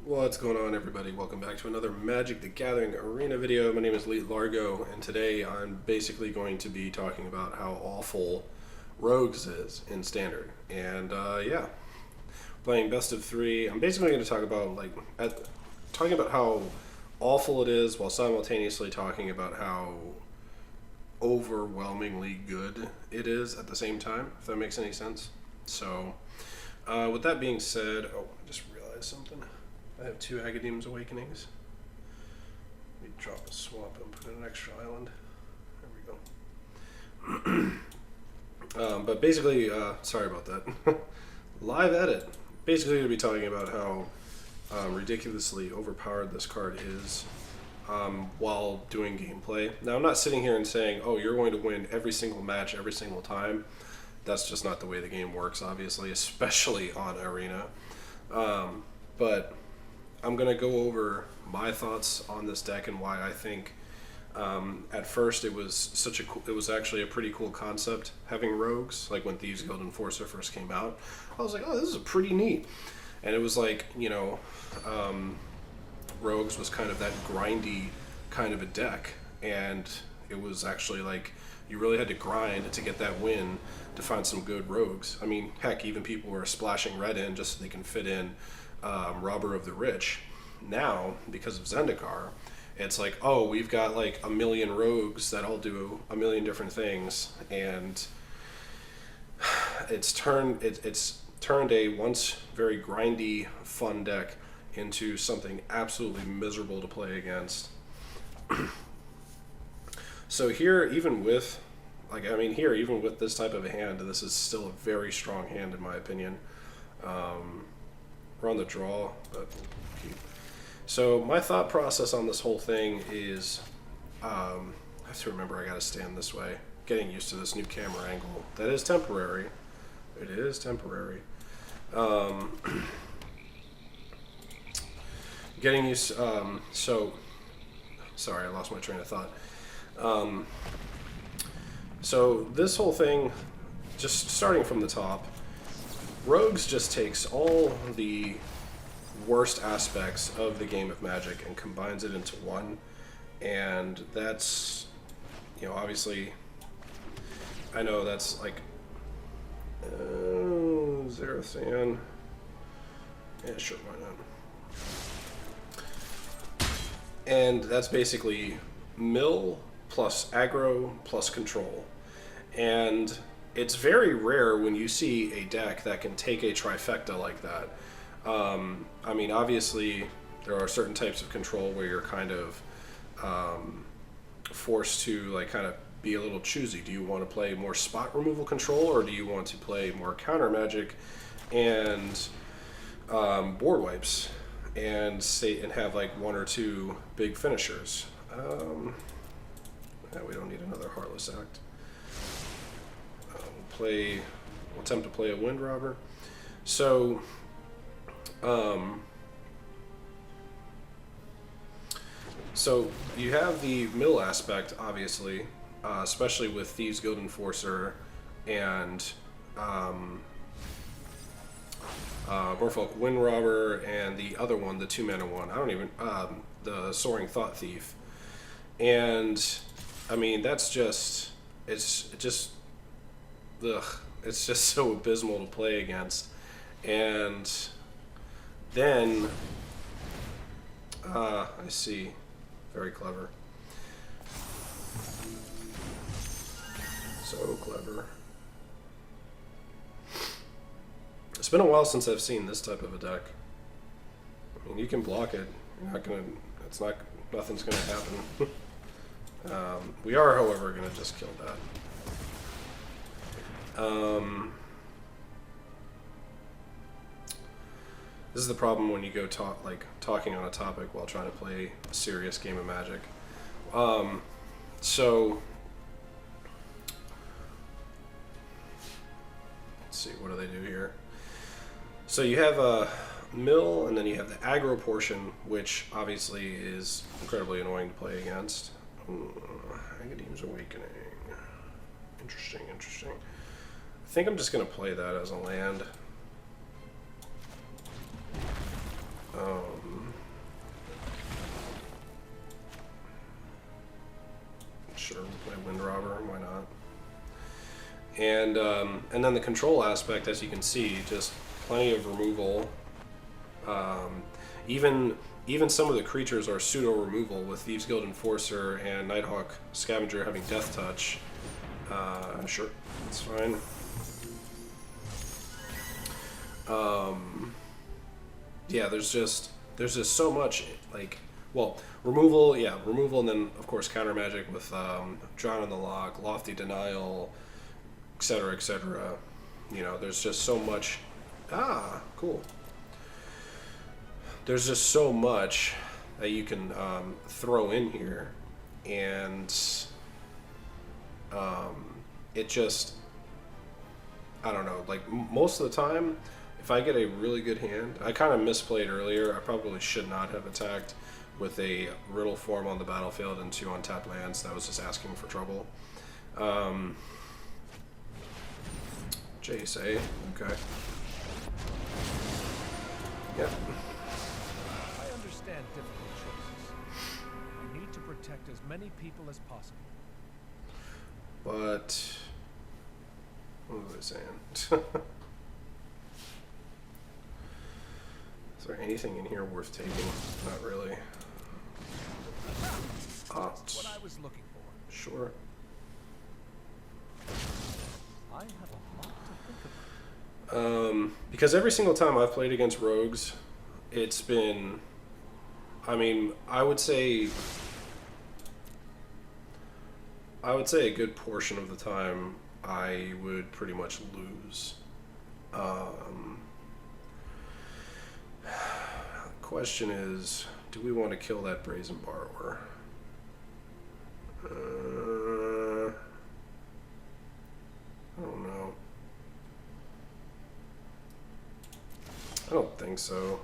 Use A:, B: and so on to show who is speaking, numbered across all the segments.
A: What's going on, everybody? Welcome back to another Magic the Gathering Arena video. My name is Lee Largo, and today I'm basically going to be talking about how awful Rogues is in Standard. And yeah, playing best of three. I'm basically going to talk about talking about how awful it is, while simultaneously talking about how overwhelmingly good it is at the same time. If that makes any sense. So, with that being said, oh, I just realized something. I have 2 Agadeem's Awakenings. Let me drop a swap and put in an extra island. There we go. But basically, sorry about that. Live edit. Basically, going to be talking about how ridiculously overpowered this card is while doing gameplay. Now, I'm not sitting here and saying, oh, you're going to win every single match every single time. That's just not the way the game works, obviously, especially on Arena. But I'm going to go over my thoughts on this deck and why I think at first it was it was actually a pretty cool concept having rogues. Like when Thieves Guild Enforcer first came out, I was like, oh, this is pretty neat. And it was like, you know, rogues was kind of that grindy kind of a deck, and it was actually like you really had to grind to get that win to find some good rogues. I mean, heck, even people were splashing red in just so they can fit in Robber of the Rich. Now, because of Zendikar, it's like, oh, we've got like a million rogues that all do a million different things, and it's turned a once very grindy, fun deck into something absolutely miserable to play against. So here, even with this type of a hand, this is still a very strong hand in my opinion. We're on the draw, but keep. So my thought process on this whole thing is, I have to remember I gotta stand this way. Getting used to this new camera angle. That is temporary. It is temporary. Getting used, so, sorry, I lost my train of thought. So this whole thing, just starting from the top, Rogues just takes all the worst aspects of the game of Magic and combines it into one, and that's, you know, obviously, I know that's like, Zarathan, yeah, sure, why not? And that's basically mill plus aggro plus control, and it's very rare when you see a deck that can take a trifecta like that. I mean, obviously, there are certain types of control where you're kind of forced to like kind of be a little choosy. Do you want to play more spot removal control, or do you want to play more counter magic and board wipes and have like 1 or 2 big finishers? We don't need another Heartless Act. We'll attempt to play a Wind Robber. So, so you have the mill aspect, obviously, especially with Thieves Guild Enforcer and Merfolk Wind Robber and the other one, the 2-mana one. I don't even the Soaring Thought Thief. And I mean, that's just ugh, it's just so abysmal to play against. And then, I see, very clever. So clever. It's been a while since I've seen this type of a deck. I mean, you can block it. You're not gonna, nothing's gonna happen. We are, however, gonna just kill that. This is the problem when you go talking on a topic while trying to play a serious game of Magic. So let's see, what do they do here? So you have a mill, and then you have the aggro portion, which obviously is incredibly annoying to play against. Agadeem's Awakening. Interesting. I think I'm just going to play that as a land. Play Wind Robber, why not? And then the control aspect, as you can see, just plenty of removal. Even some of the creatures are pseudo removal, with Thieves Guild Enforcer and Nighthawk Scavenger having Death Touch. Sure, that's fine. Yeah, there's just so much, like, well, removal, and then of course counter magic with Drown in the Lock, Lofty Denial, etc., etc. You know, there's just so much. Cool. There's just so much that you can throw in here, and it just, I don't know, like most of the time, if I get a really good hand, I kind of misplayed earlier. I probably should not have attacked with a Riddle Form on the battlefield and 2 untapped lands. That was just asking for trouble. Jace, eh? Okay. Yep.
B: I understand difficult choices. I need to protect as many people as possible.
A: But what was I saying? Is there anything in here worth taking? Not really.
B: That's what I was looking for.
A: Sure.
B: I have a lot to think about.
A: Because every single time I've played against rogues, it's been, I mean, I would say a good portion of the time I would pretty much lose. Question is, do we want to kill that Brazen Borrower? I don't know. I don't think so.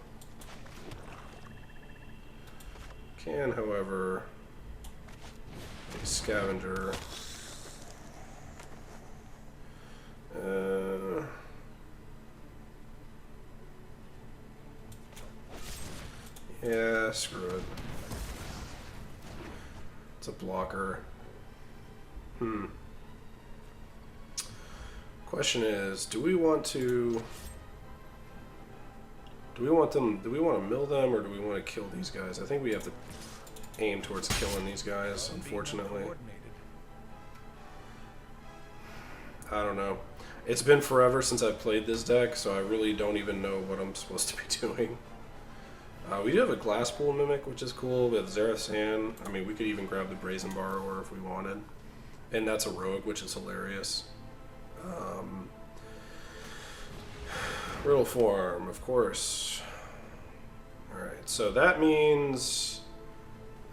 A: Can, however, a Scavenger. Yeah, screw it. It's a blocker. Question is, do we want to mill them, or do we want to kill these guys? I think we have to aim towards killing these guys, unfortunately. I don't know. It's been forever since I've played this deck, so I really don't even know what I'm supposed to be doing. We do have a Glasspool Mimic, which is cool, with Zareth San. I mean, we could even grab the Brazen Borrower if we wanted. And that's a rogue, which is hilarious. Riddle Form, of course. Alright, so that means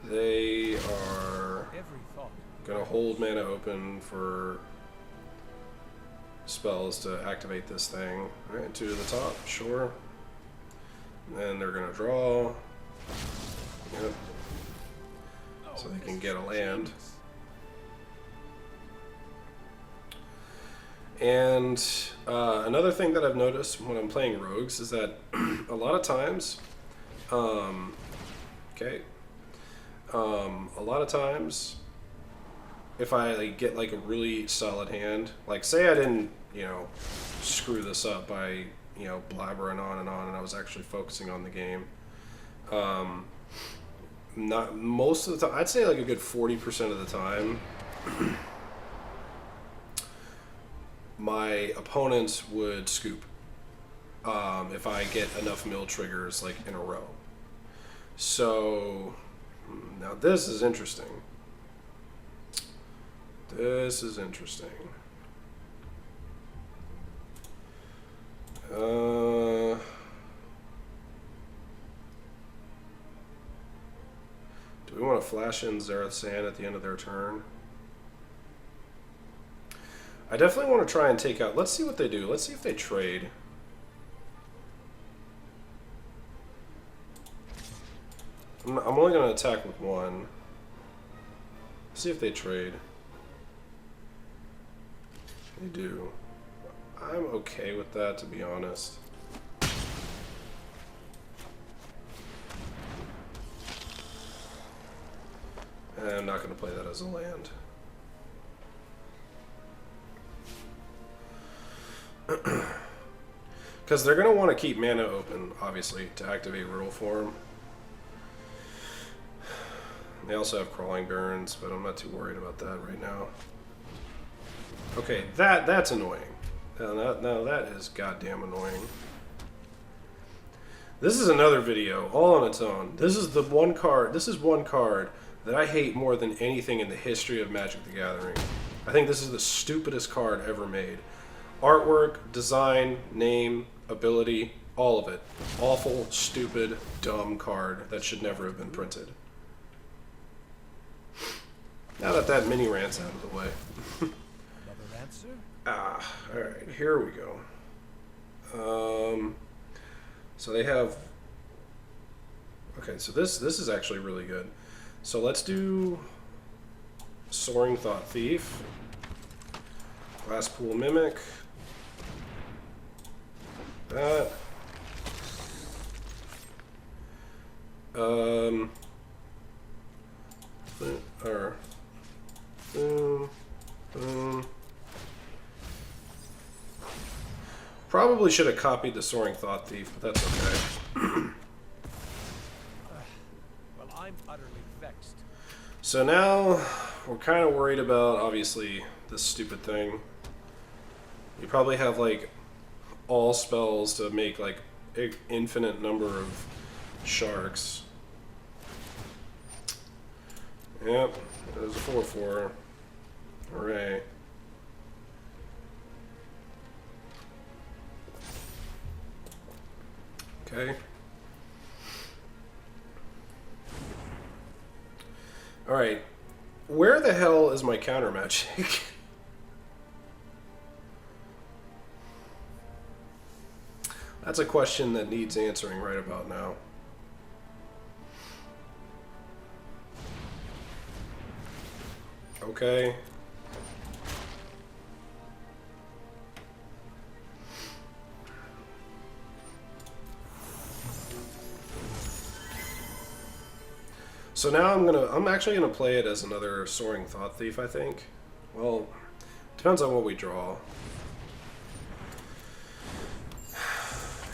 A: they are going to hold mana open for spells to activate this thing. Alright, 2 to the top, sure. And then they're going to draw. Yep. So they can get a land. And another thing that I've noticed when I'm playing rogues is that a lot of times, a lot of times, if I like, get like a really solid hand, like say I didn't, screw this up by, blabbering on, and I was actually focusing on the game. Not most of the time, I'd say like a good 40% of the time, my opponents would scoop if I get enough mill triggers like in a row. So now this is interesting. This is interesting. Do we want to flash in Zareth San at the end of their turn? I definitely want to try and take out... Let's see what they do. Let's see if they trade. I'm only going to attack with 1. See if they trade. They do. I'm okay with that, to be honest. And I'm not going to play that as a land. Because they're going to want to keep mana open, obviously, to activate Riddle Form. They also have Crawling Barrens, but I'm not too worried about that right now. Okay, that's annoying. Now that is goddamn annoying. This is another video, all on its own. This is one card that I hate more than anything in the history of Magic the Gathering. I think this is the stupidest card ever made. Artwork, design, name, ability, all of it. Awful, stupid, dumb card that should never have been printed. Now that mini rant's out of the way.
B: Another answer?
A: Alright, here we go. So they have... Okay, so this is actually really good. So let's do Soaring Thought Thief, Glass Pool Mimic, that, boom. Probably should have copied the Soaring Thought Thief, but that's okay.
B: Well, I'm utterly vexed.
A: So now we're kind of worried about, obviously, this stupid thing. You probably have like all spells to make like an infinite number of sharks. Yep, there's a 4/4. Hooray. Okay. Alright. Where the hell is my counter magic? That's a question that needs answering right about now. Okay. So now I'm actually gonna play it as another Soaring Thought Thief, I think. Well, depends on what we draw.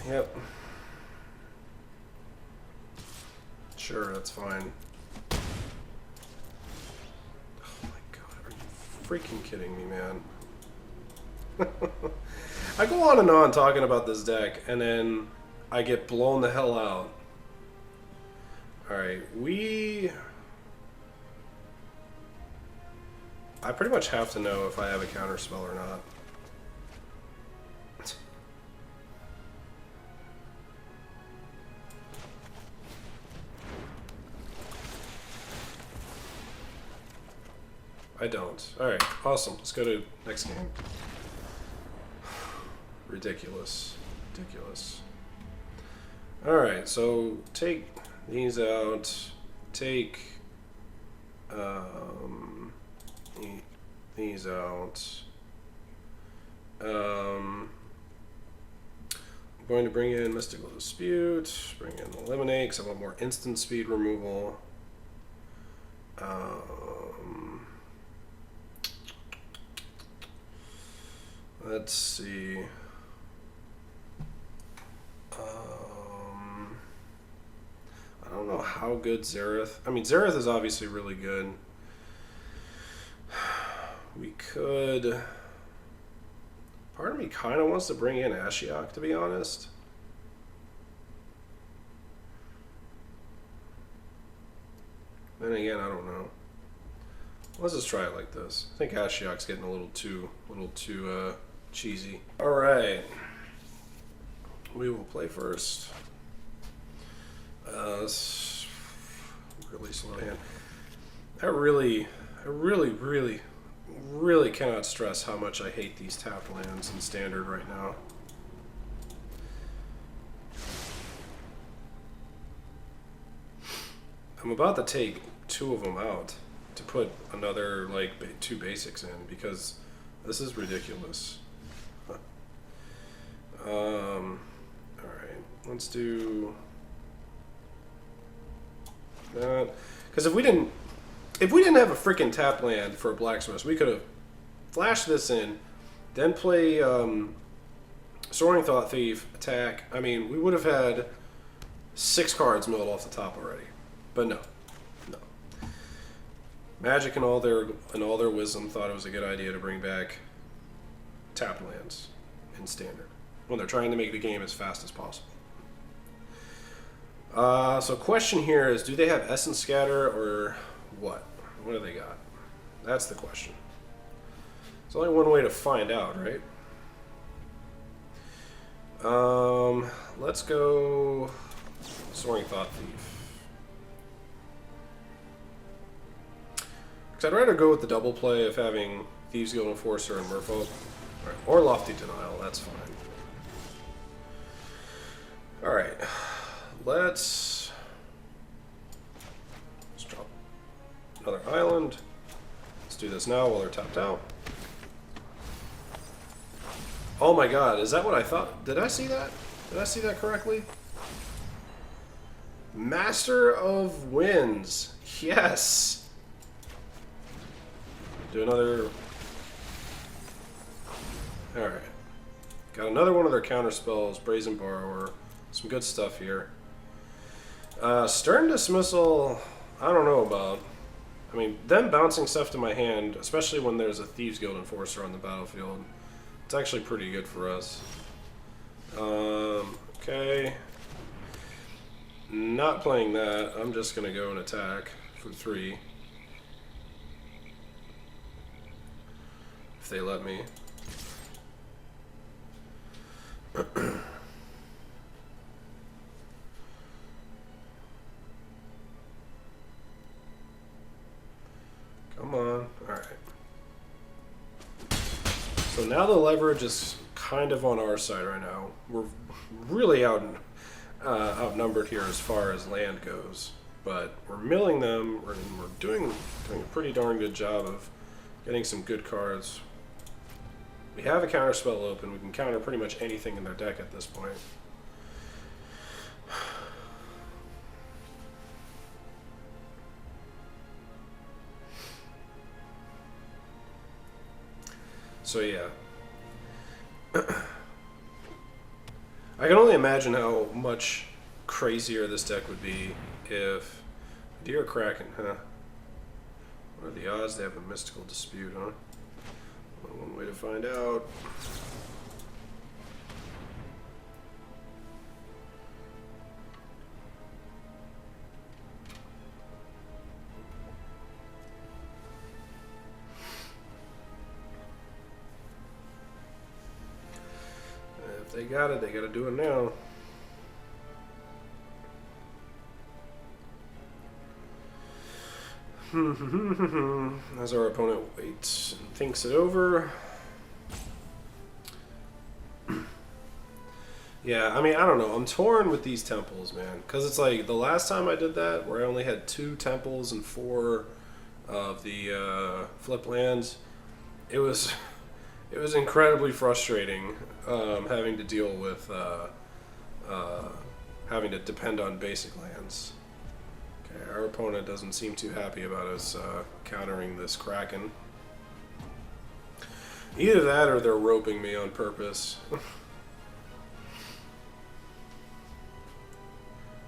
A: Yep. Sure, that's fine. Oh my god, are you freaking kidding me, man? I go on and on talking about this deck, and then I get blown the hell out. Alright, I pretty much have to know if I have a counter spell or not. I don't. Alright, awesome. Let's go to next game. Ridiculous. Ridiculous. Alright, so take these out. Take these out. I'm going to bring in Mystical Dispute, bring in Eliminate, because I want more instant speed removal. Let's see. I don't know how good Zareth. I mean, Zareth is obviously really good. We could. Part of me kind of wants to bring in Ashiok, to be honest. Then again, I don't know. Let's just try it like this. I think Ashiok's getting a little too cheesy. All right, we will play first. Really slow hand. I really cannot stress how much I hate these tap lands in Standard right now. I'm about to take 2 of them out to put another, like, 2 basics in, because this is ridiculous. Alright, let's do that. Because if we didn't have a freaking tap land for a Black Source, we could have flashed this in, then play Soaring Thought Thief, attack. I mean, we would have had 6 cards milled off the top already. But no. No. Magic and all their wisdom thought it was a good idea to bring back tapped lands in Standard when they're trying to make the game as fast as possible. So question here is, do they have Essence Scatter or what? What do they got? That's the question. There's only one way to find out, right? Let's go Soaring Thought Thief. Because I'd rather go with the double play of having Thieves Guild Enforcer and Merfolk. Or Lofty Denial, that's fine. Alright. Let's drop another island. Let's do this now while they're tapped out. Oh my god, is that what I thought? Did I see that? Did I see that correctly? Master of Winds. Yes. Do another... Alright. Got another one of their counter spells, Brazen Borrower. Some good stuff here. Stern Dismissal, I don't know about. I mean, them bouncing stuff to my hand, especially when there's a Thieves Guild Enforcer on the battlefield, it's actually pretty good for us. Okay. Not playing that. I'm just going to go and attack for 3. If they let me. Come on. Alright. So now the leverage is kind of on our side right now. We're really outnumbered here as far as land goes. But we're milling them, and we're doing a pretty darn good job of getting some good cards. We have a counter spell open. We can counter pretty much anything in their deck at this point. So yeah. I can only imagine how much crazier this deck would be if... Deer Kraken, huh? What are the odds they have a mystical dispute, huh? One way to find out. If they got it, they gotta do it now. As our opponent waits and thinks it over. Yeah, I mean, I don't know. I'm torn with these temples, man. Because it's like, the last time I did that, where I only had 2 temples and 4 of the flip lands, it was incredibly frustrating having to deal with having to depend on basic lands. Okay, our opponent doesn't seem too happy about us countering this Kraken. Either that or they're roping me on purpose.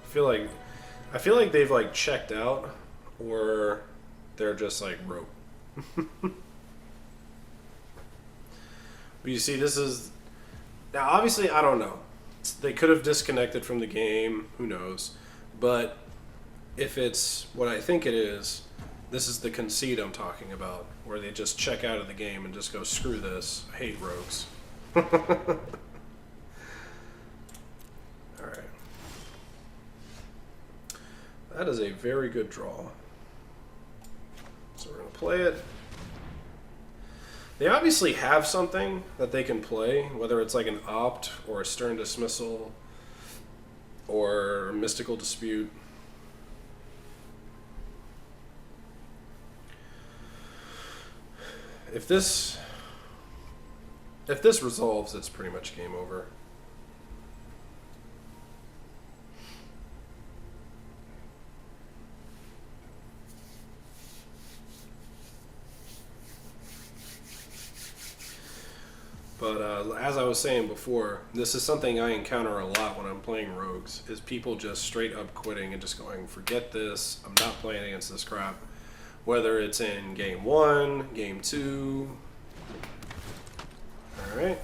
A: I feel like they've like checked out, or they're just like rope. But you see, this is now obviously I don't know. They could have disconnected from the game. Who knows? But if it's what I think it is, this is the conceit I'm talking about, where they just check out of the game and just go, screw this. I hate rogues. Alright. That is a very good draw. So we're going to play it. They obviously have something that they can play, whether it's like an Opt or a Stern Dismissal or a Mystical Dispute. If this resolves, it's pretty much game over. But as I was saying before, this is something I encounter a lot when I'm playing rogues, is people just straight up quitting and just going, forget this, I'm not playing against this crap. Whether it's in game 1, game 2. Alright.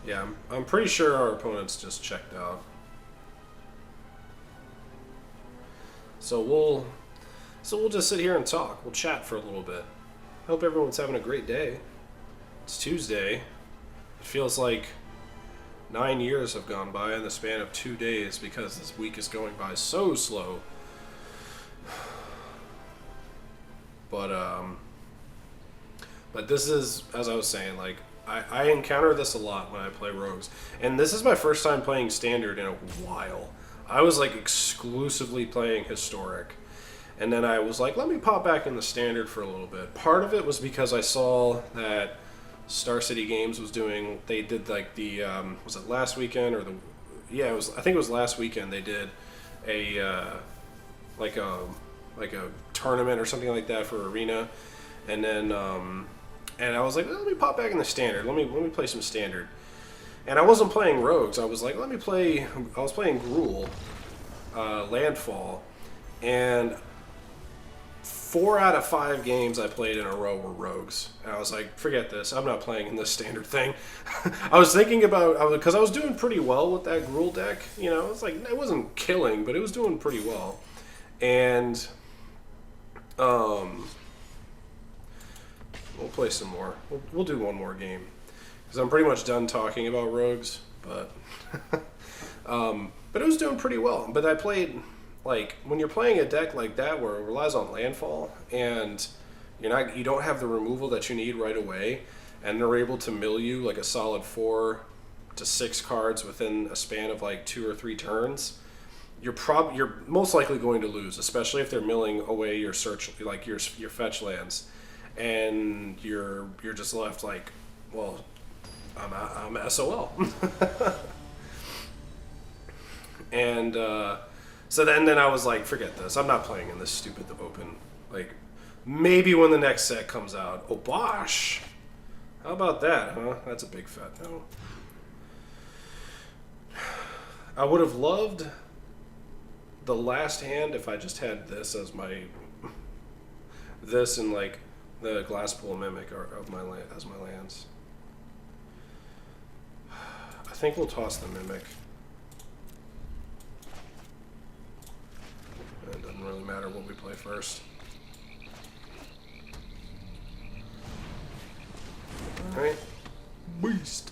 A: Yeah, I'm pretty sure our opponent's just checked out. So we'll just sit here and talk. We'll chat for a little bit. Hope everyone's having a great day. It's Tuesday. It feels like 9 years have gone by in the span of 2 days because this week is going by so slow. But this is, as I was saying, like, I encounter this a lot when I play rogues. And this is my first time playing standard in a while. I was like exclusively playing historic. And then I was like, let me pop back in the standard for a little bit. Part of it was because I saw that Star City Games was doing, they did like the, was it last weekend or the, yeah, it was, I think it was last weekend they did a, like a tournament or something like that for Arena. And then, and I was like, let me pop back in the standard. Let me play some standard. And I wasn't playing rogues. I was like, I was playing Gruul, Landfall, and 4 out of 5 games I played in a row were rogues. And I was like, forget this. I'm not playing in this standard thing. I was thinking about, because I was doing pretty well with that Gruul deck. You know, it's like, it wasn't killing, but it was doing pretty well. And, we'll play some more. We'll do one more game. Because I'm pretty much done talking about rogues. But but it was doing pretty well. But I played, like, when you're playing a deck like that where it relies on landfall and you don't have the removal that you need right away, and they're able to mill you like a solid 4 to 6 cards within a span of like 2 or 3 turns, you're most likely going to lose, especially if they're milling away your search, like your fetch lands. And you're just left like, well, I'm SOL. And so then I was like, forget this. I'm not playing in this stupid open. Like, maybe when the next set comes out. Oh, bosh. How about that, huh? That's a big fat no. I would have loved the last hand if I just had this as my... This and, like, the Glasspool Mimic as my lands. I think we'll toss the Mimic. It doesn't really matter what we play first. Alright. Beast.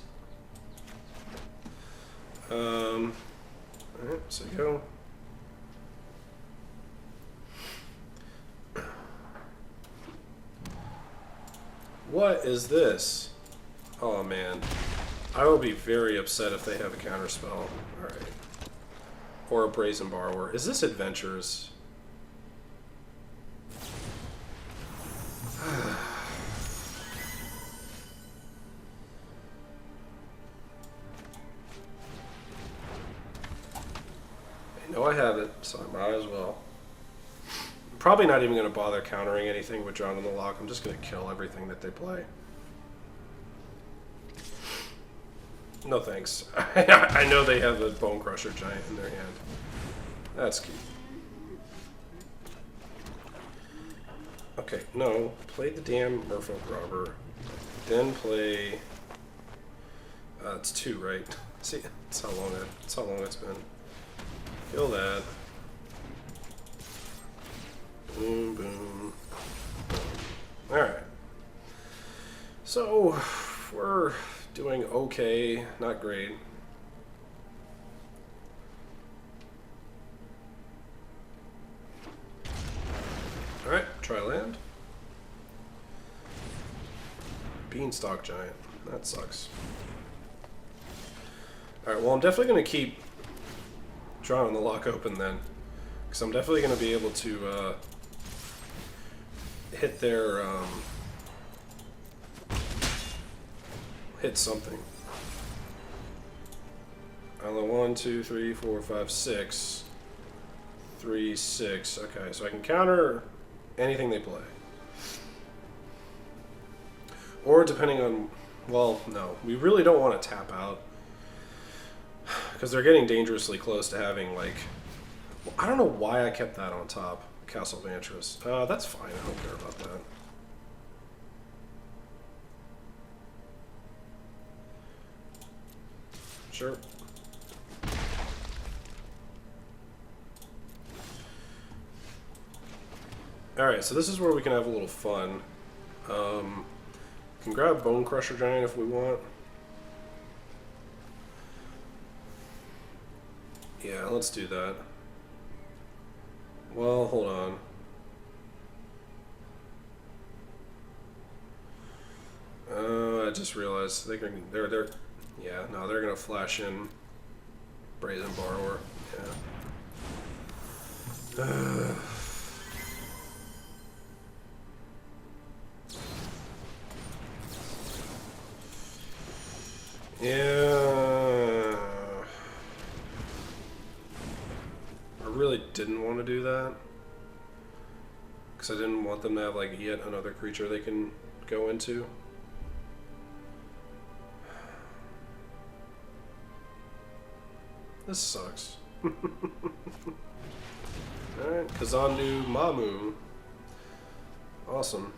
A: Alright, so go. What is this? Oh man. I will be very upset if they have a counterspell. Alright. Or a Brazen Borrower. Is this Adventures? I know I have it, so I might as well. I'm probably not even going to bother countering anything with John on the Lock. I'm just going to kill everything that they play. No thanks. I know they have a Bone Crusher Giant in their hand. That's cute. Okay, no. Play the damn Merfolk Robber. Then play... it's 2, right? See, that's how long it's been. Kill that. Boom, boom. Alright. So, we're doing okay, not great. Alright, try land. Beanstalk Giant. That sucks. Alright, well I'm definitely going to keep drawing the lock open then. Because I'm definitely going to be able to hit their... hit something. On the 1, 2, 3, 4, 5, 6. 3, 6. Okay, so I can counter anything they play. Or depending on... Well, no. We really don't want to tap out. Because they're getting dangerously close to having, like... Well, I don't know why I kept that on top. Castle Vantress. That's fine. I don't care about that. Sure. Alright, so this is where we can have a little fun. Can grab Bone Crusher Giant if we want. Yeah, let's do that. Well, hold on. I just realized they're yeah, no, they're gonna flash in Brazen Borrower. Yeah. Yeah. I really didn't want to do that. Because I didn't want them to have like yet another creature they can go into. This sucks. Alright, Kazandu Mamu. Awesome.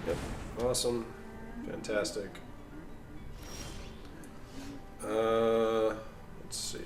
A: Yep, awesome. Fantastic. Let's see.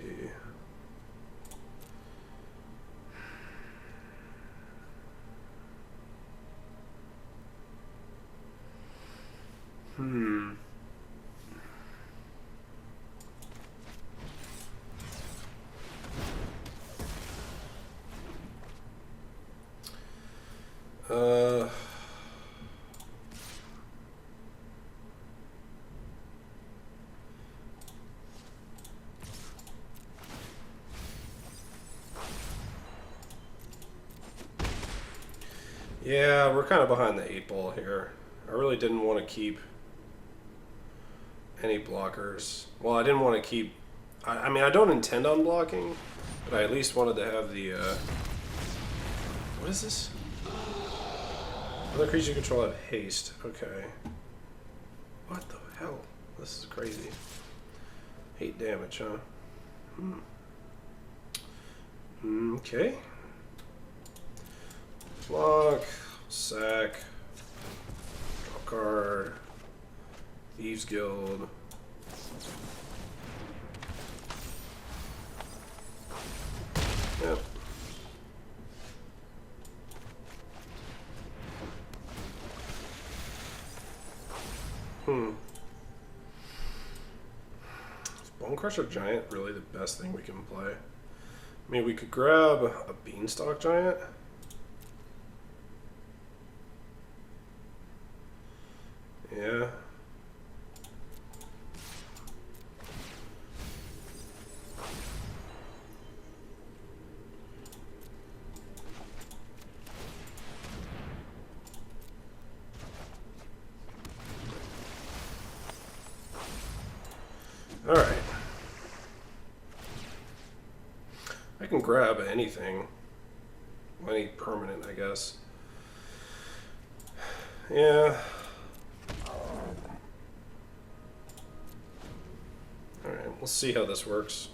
A: Yeah, we're kind of behind the 8-ball here. I really didn't want to keep any blockers. Well, I didn't want to keep... I mean, I don't intend on blocking, but I at least wanted to have the... What is this? Other creature you control have haste. Okay. What the hell? This is crazy. 8 damage, huh? Okay. Block, sack, drop card, Thieves Guild. Yep. Is Bone Crusher Giant really the best thing we can play? I mean, we could grab a Beanstalk Giant. Yeah. All right. I can grab anything. Any permanent, I guess. Yeah. Alright, we'll see how this works.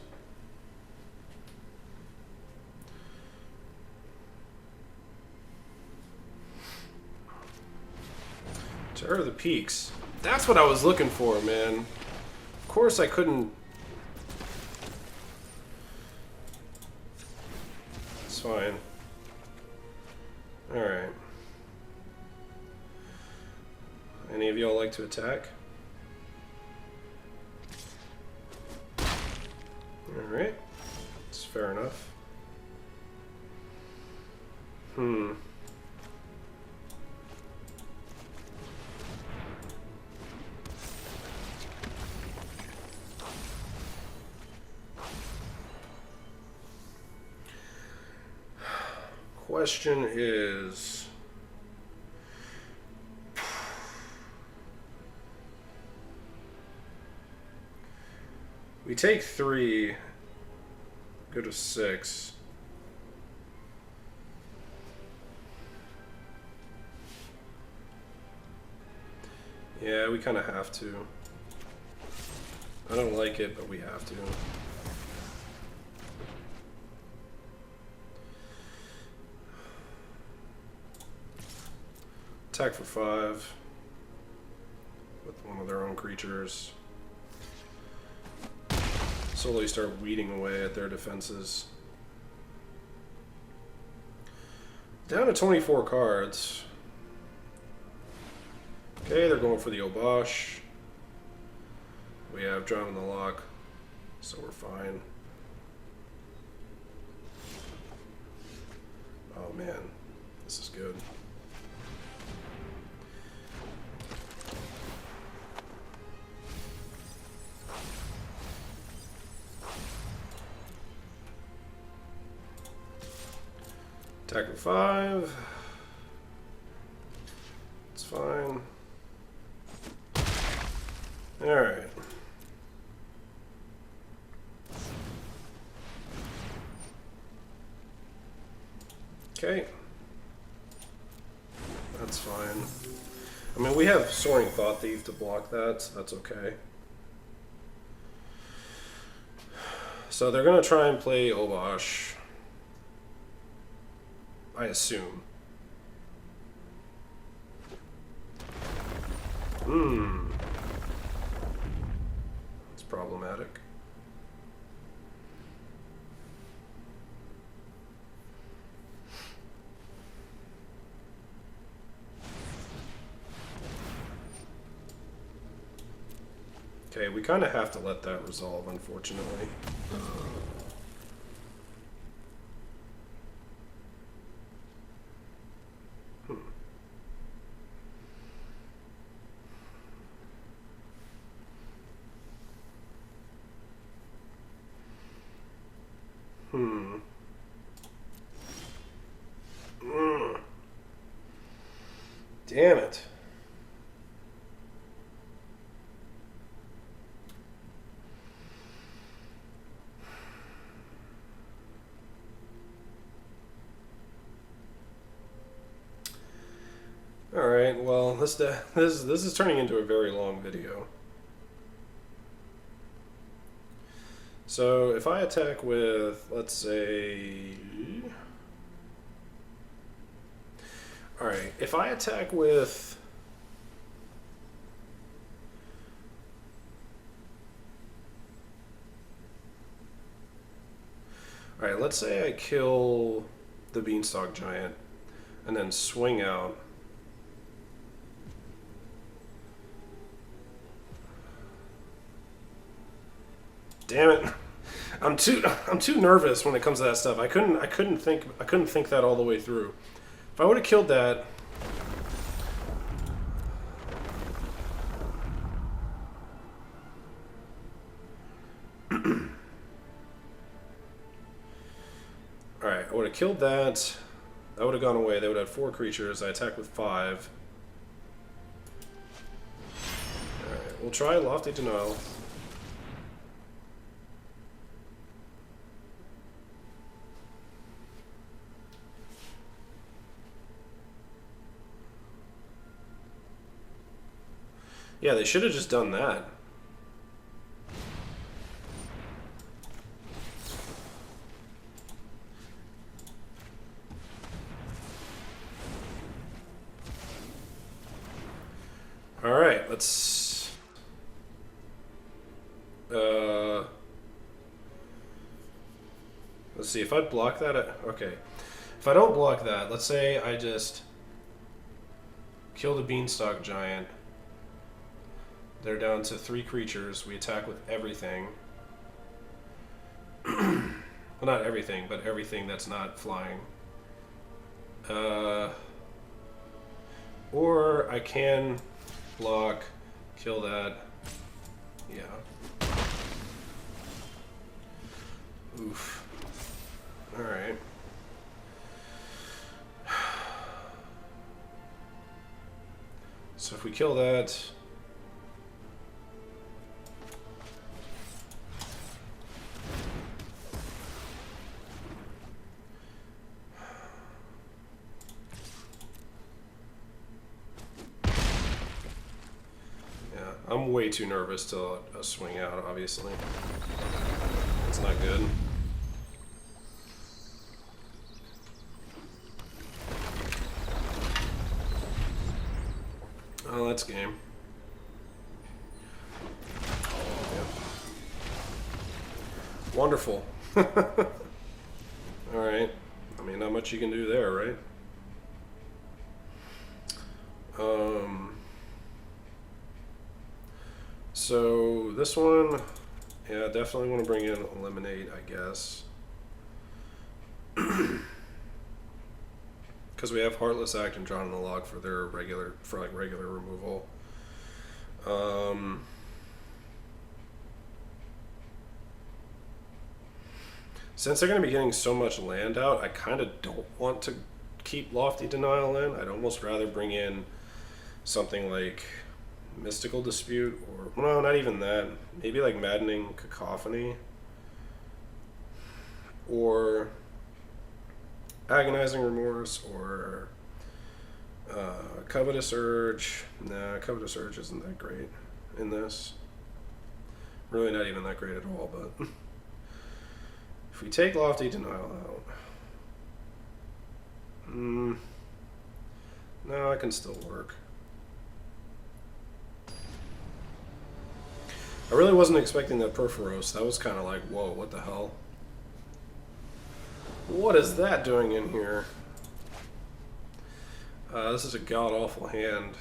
A: Terror of the Peaks. That's what I was looking for, man. Of course I couldn't... It's fine. Alright. Any of y'all like to attack? Alright. That's fair enough. Question is... We take 3, go to 6. Yeah, we kind of have to. I don't like it, but we have to. Attack for 5 with one of their own creatures. Slowly start weeding away at their defenses. Down to 24 cards. Okay, they're going for the Obosh. We have driving the lock, so we're fine. Oh man, this is good. Attack for 5. It's fine. Alright. Okay. That's fine. I mean, we have Soaring Thought Thief to block that, so that's okay. So they're going to try and play Obosh, I assume. It's problematic. Okay, we kind of have to let that resolve, unfortunately. Damn it. Alright, well, this is turning into a very long video. So, if I attack with, let's say... Alright, if I attack with... Alright, let's say I kill the Beanstalk Giant and then swing out. Damn it. I'm too nervous when it comes to that stuff. I couldn't think that all the way through. If I would have killed that, alright, I would have killed that. That would have gone away. They would have 4 creatures. I attack with 5. Alright, we'll try Lofty Denial. Yeah, they should have just done that. Alright, let's... Let's see, if I block that... Okay. If I don't block that, let's say I just kill the Beanstalk Giant. They're down to 3 creatures. We attack with everything. Well, not everything, but everything that's not flying. Or I can block, kill that. Yeah. Oof. Alright. So if we kill that... I'm way too nervous to swing out, obviously. It's not good. Oh, that's game. Yep. Wonderful. Alright. I mean, not much you can do there, right? So this one, yeah, definitely want to bring in Eliminate, I guess. Because we have Heartless Act and Drawn in the Log for their regular removal. Since they're going to be getting so much land out, I kind of don't want to keep Lofty Denial in. I'd almost rather bring in something like Mystical Dispute, or no, not even that. Maybe like Maddening Cacophony, or Agonizing Remorse, or Covetous Urge. Nah, Covetous Urge isn't that great in this. Really not even that great at all, but if we take Lofty Denial out, no, it can still work. I really wasn't expecting that Perforos. That was kind of like, whoa, what the hell? What is that doing in here? This is a god-awful hand.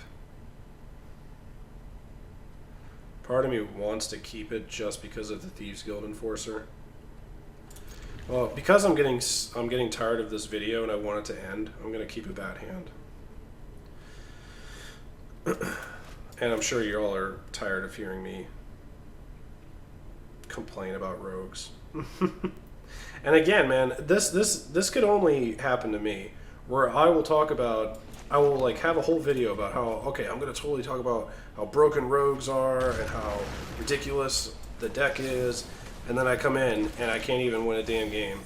A: Part of me wants to keep it just because of the Thieves Guild Enforcer. Well, because I'm getting tired of this video and I want it to end, I'm gonna keep a bad hand. And I'm sure you all are tired of hearing me complain about rogues. And again, man, this could only happen to me, where I will like have a whole video about how, okay, I'm gonna totally talk about how broken rogues are and how ridiculous the deck is, and then I come in and I can't even win a damn game.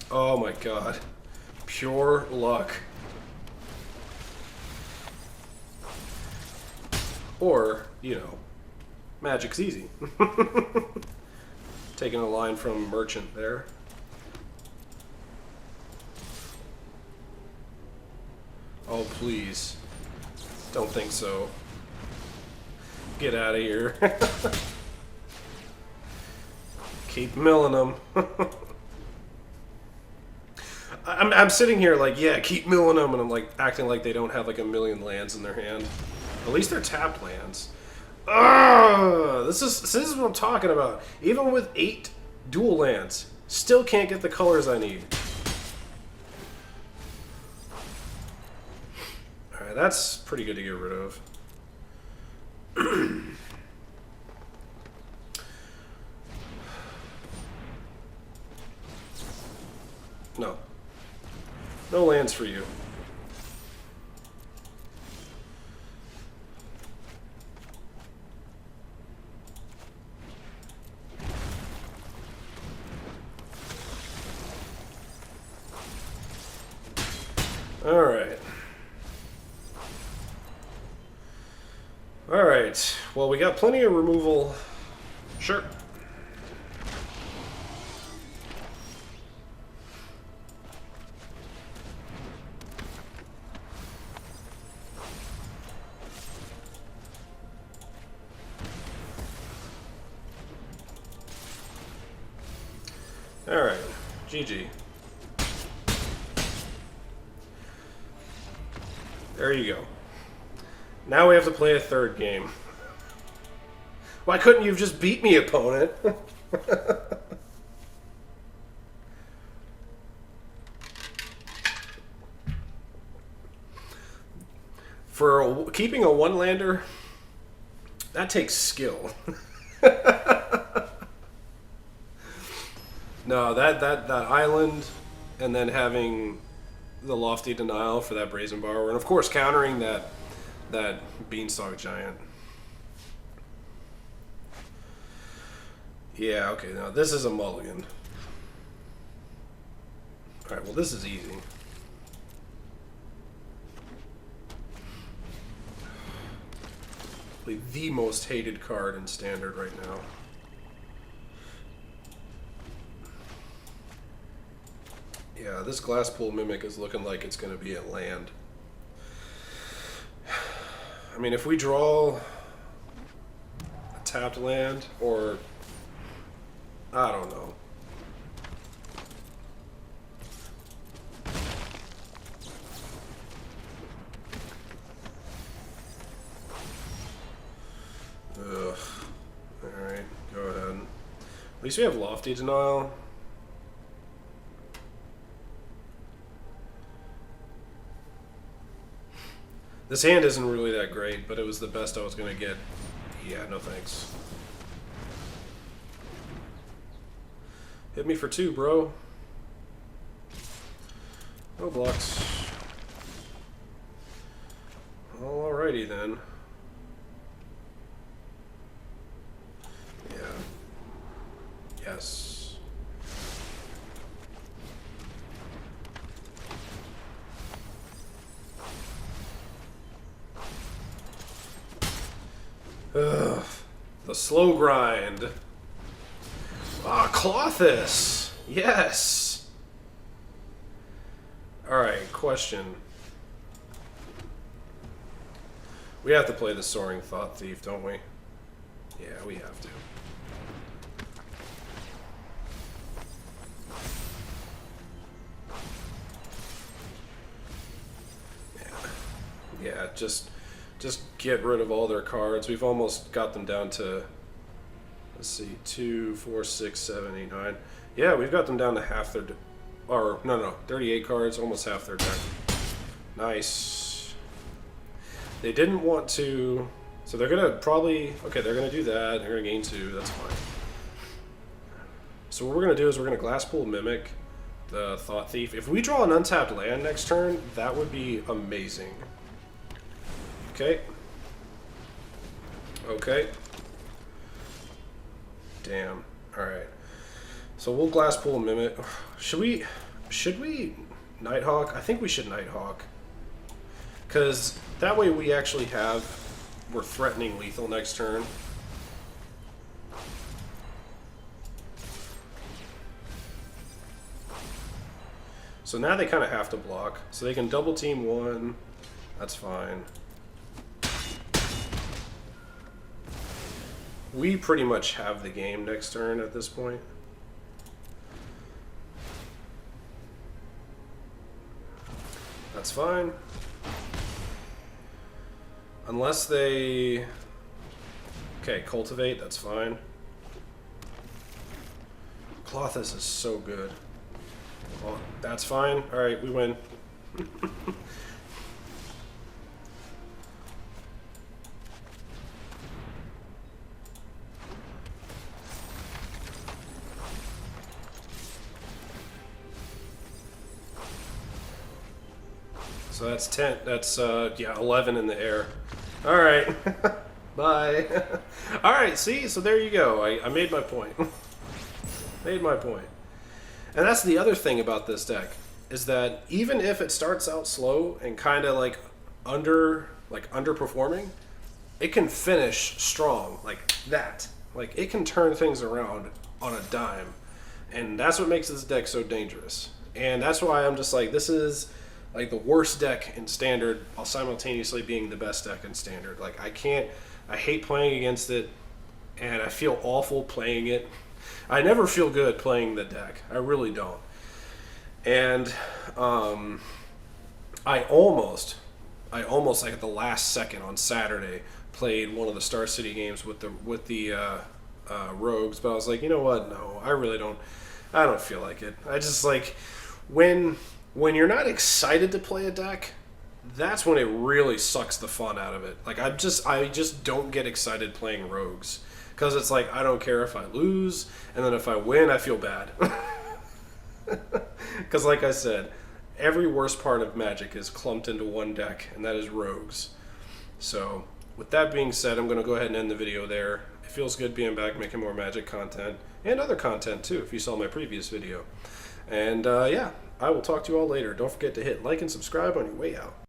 A: Oh my god. Pure luck. Or, you know, magic's easy. Taking a line from Merchant there. Oh, please. Don't think so. Get out of here. Keep milling them. I'm sitting here like, yeah, keep milling them, and I'm like acting like they don't have like a million lands in their hand. At least they're tapped lands. This is what I'm talking about. Even with 8 dual lands, still can't get the colors I need. Alright, that's pretty good to get rid of. No. No lands for you. Alright. Alright. Well, we got plenty of removal. Sure. Alright. GG. There you go. Now we have to play a third game. Why couldn't you have just beat me, opponent? For keeping a one-lander, that takes skill. No, that island, and then having the Lofty Denial for that Brazen Borrower, and of course countering that Beanstalk Giant. Yeah, okay, now this is a mulligan. Alright, well this is easy. probably the most hated card in Standard right now. Yeah, this Glasspool Mimic is looking like it's going to be at land. I mean, if we draw a tapped land, or I don't know. Ugh. Alright, go ahead. At least we have Lofty Denial. This hand isn't really that great, but it was the best I was going to get. Yeah, no thanks. Hit me for 2, bro. No blocks. Alrighty then. Yeah. Yes. Ugh, the slow grind. Ah, Clothis! Yes! Alright, question. We have to play the Soaring Thought Thief, don't we? Yeah, we have to. Yeah, just get rid of all their cards. We've almost got them down to, let's see, 2, 4, 6, 7, 8, 9. Yeah, we've got them down to half their, or no, 38 cards, almost half their deck. Nice. They didn't want to, so they're gonna probably, okay, they're gonna do that. They're gonna gain 2. That's fine. So what we're gonna do is we're gonna Glasspool Mimic the Thought Thief. If we draw an untapped land next turn, that would be amazing. Okay. Okay. Damn. Alright. So we'll Glasspool Mimic. Should we Nighthawk? I think we should Nighthawk. Because that way we actually we're threatening lethal next turn. So now they kind of have to block. So they can double team 1. That's fine. We pretty much have the game next turn at this point. That's fine. Unless they... Okay, Cultivate, that's fine. Clothis is so good. Well, that's fine. Alright, we win. So that's 10. That's yeah, 11 in the air. All right. Bye. All right. See. So there you go. I made my point. Made my point. And that's the other thing about this deck is that even if it starts out slow and kind of like underperforming, it can finish strong like that. Like it can turn things around on a dime, and that's what makes this deck so dangerous. And that's why I'm just like, this is like the worst deck in Standard while simultaneously being the best deck in Standard. Like I hate playing against it, and I feel awful playing it. I never feel good playing the deck. I really don't. And I almost like at the last second on Saturday played one of the Star City games with the Rogues, but I was like, you know what? No, I really don't. I don't feel like it. I just like when you're not excited to play a deck, that's when it really sucks the fun out of it. Like I just don't get excited playing Rogues because it's like I don't care if I lose, and then if I win, I feel bad. Because like I said, every worst part of Magic is clumped into one deck, and that is Rogues. So with that being said, I'm going to go ahead and end the video there. It feels good being back making more Magic content and other content too if you saw my previous video. And yeah, I will talk to you all later. Don't forget to hit like and subscribe on your way out.